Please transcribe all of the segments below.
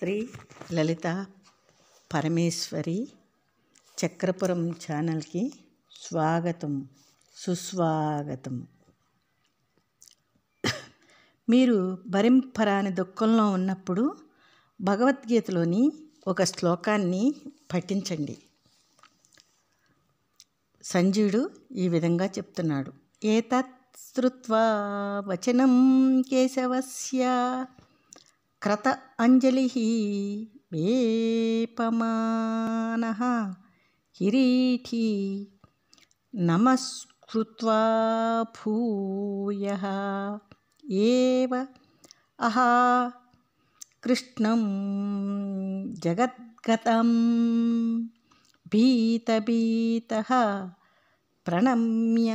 శ్రీ లలిత పరమేశ్వరి చక్రపురం ఛానల్కి స్వాగతం, సుస్వాగతం. మీరు భరింపరాని దుఃఖంలో ఉన్నప్పుడు భగవద్గీతలోని ఒక శ్లోకాన్ని పఠించండి. సంజయుడు ఈ విధంగా చెప్తున్నాడు. ఏతత్ శ్రుత్వా వచనం కేశవస్య క్రత అంజలిః వేపమానః కిరీటీ నమస్కృత్వా భూయః ఏవ అహా కృష్ణం జగద్గతం భీతభీతః ప్రణమ్య.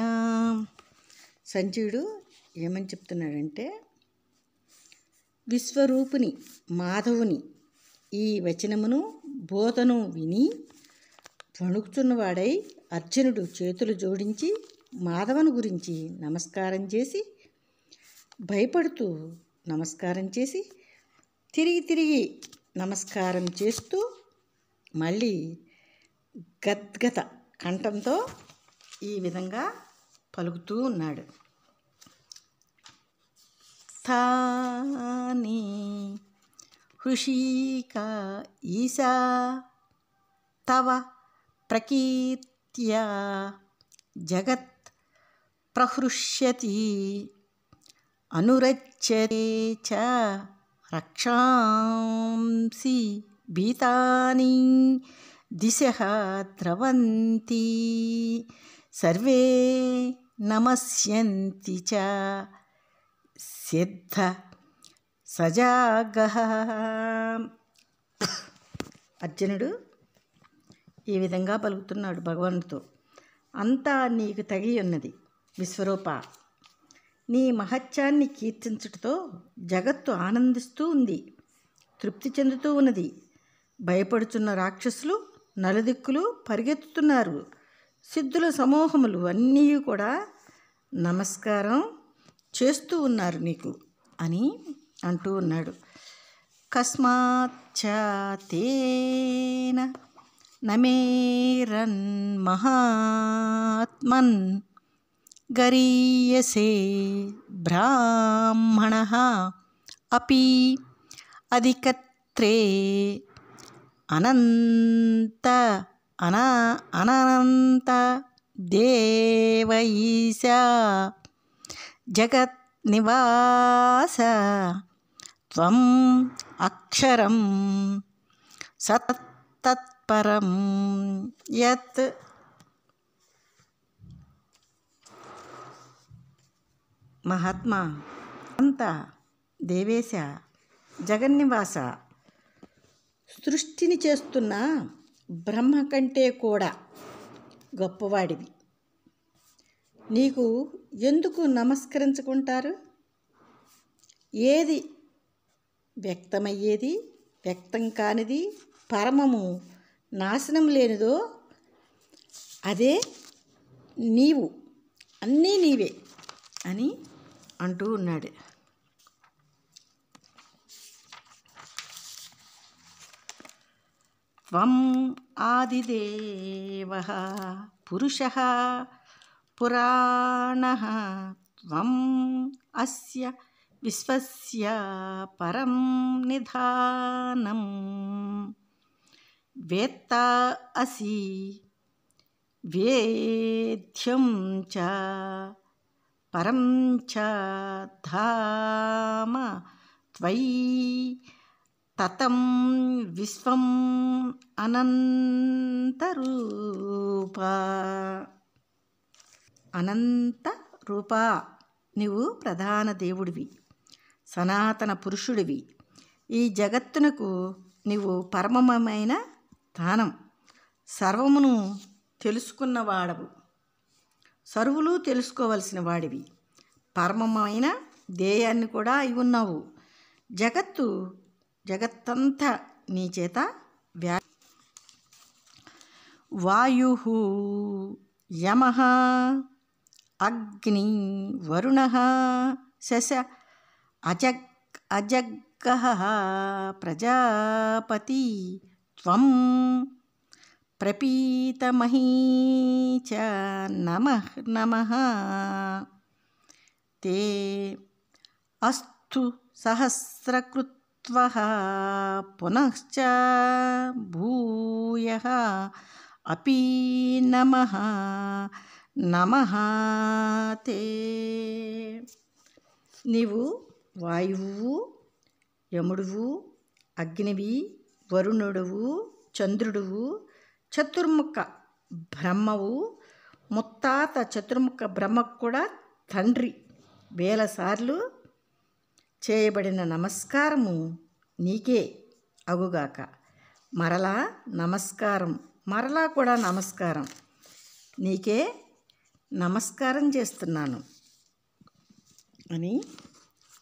సంజయుడు ఏమని చెప్తున్నాడంటే, విశ్వరూపుని మాధవుని ఈ వచనమును బోధను విని వణుకుచున్నవాడై అర్జునుడు చేతులు జోడించి మాధవుని గురించి నమస్కారం చేసి, భయపడుతూ నమస్కారం చేసి, తిరిగి నమస్కారం చేస్తూ మళ్ళీ గద్గత కంఠంతో ఈ విధంగా పలుకుతూ ఉన్నాడు. స్థాని హృషికా ఈశా తవ ప్రకీర్త్యా జగత్ ప్రహృష్యతి అనురచ్యతే చ రక్షాంసి భీతాని దిశః ద్రవంతి సర్వే నమస్యంతి చ సిద్ధ సజాగః. అర్జునుడు ఈ విధంగా పలుకుతున్నాడు భగవంతుడితో. అంతా నీకు తగి ఉన్నది విశ్వరూప. నీ మహత్యాన్ని కీర్తించుటతో జగత్తు ఆనందిస్తూ ఉంది, తృప్తి చెందుతూ ఉన్నది. భయపడుచున్న రాక్షసులు నలుదిక్కులు పరిగెత్తుతున్నారు. సిద్ధుల సమూహములు అన్నీ కూడా నమస్కారం చేస్తూ ఉన్నారు నీకు అని అంటూ ఉన్నాడు. కస్మాచ్చ తేన నమేరన్ మహాత్మన్ గరీయసే బ్రాహ్మణః అపి అధికత్రే అనంత దేవ ఈశా జగత్ నివాస త్వం అక్షరం సత్తత్పరం యత్. మహాత్మా అంత దేవేశ జగన్నివాస, సృష్టిని చేస్తున్న బ్రహ్మ కంటే కూడా గొప్పవాడివి. నీకు ఎందుకు నమస్కరించుకుంటారు? ఏది వ్యక్తమయ్యేది, వ్యక్తం కానిది, పరమము, నాశనం లేనిదో అదే నీవు, అన్నీ నీవే అని అంటూ ఉన్నాడు. త్వం ఆదిదేవః పురుషః పురాణః త్వం అస్య విశ్వస్య పరం నిధానం వేత్తా అసి వేద్యం చ పరం చ ధామ త్వయి తతం విశ్వం అనంతరూప. అనంత రూప, నీవు ప్రధాన దేవుడివి, సనాతన పురుషుడివి. ఈ జగత్తునకు నీవు పరమమైన స్థానం, సర్వమును తెలుసుకున్నవాడవు, సర్వులు తెలుసుకోవలసిన వాడివి, పరమమైన ధ్యేయాన్ని కూడా అయి ఉన్నావు. జగత్తంతా నీ చేత వాయుః యమః అగ్ని వరుణః శశ అజగ్ కః ప్రజాపతి త్వం ప్రపీతమహీ చ నమః నమః తే అస్తు సహస్రకృత్వః పునశ్చ భూయః అపి నమః నమః తే. నీవు వాయువు, యముడువు, అగ్నివి, వరుణుడువు, చంద్రుడువు, చతుర్ముఖ బ్రహ్మవు, ముత్తాత చతుర్ముఖ బ్రహ్మకు కూడా తండ్రి. వేల సార్లు చేయబడిన నమస్కారము నీకే అగుగాక. మరలా నమస్కారం, మరలా కూడా నమస్కారం, నీకే నమస్కారం చేస్తున్నాను అని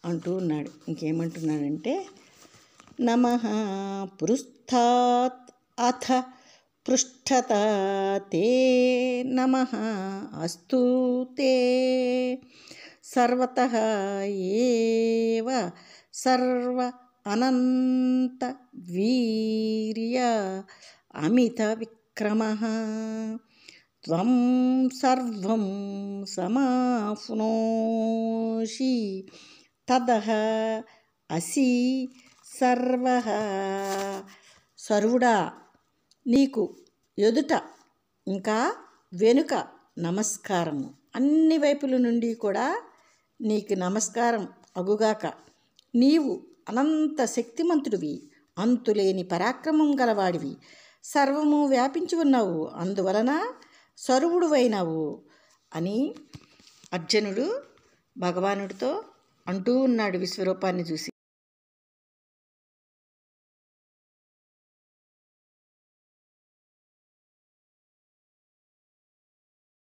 అంటూ ఉన్నాడు. ఇంకేమంటున్నాడంటే, నమః పురస్తాత్ అథ పృష్ఠత తే నమః అస్తు తే సర్వతః ఏవ సర్వ అనంత వీర్య అమిత విక్రమః త్వం సర్వం సమాప్నోషి తదః అసి సర్వః. సర్వుడా, నీకు ఎదుట ఇంకా వెనుక నమస్కారము, అన్ని వైపుల నుండి కూడా నీకు నమస్కారం అగుగాక. నీవు అనంత శక్తిమంతుడివి, అంతులేని పరాక్రమం గలవాడివి, సర్వము వ్యాపించి ఉన్నావు, అందువలన సర్వుడువైనావు అని అర్జునుడు భగవానుడితో అంటూ ఉన్నాడు విశ్వరూపాన్ని చూసి.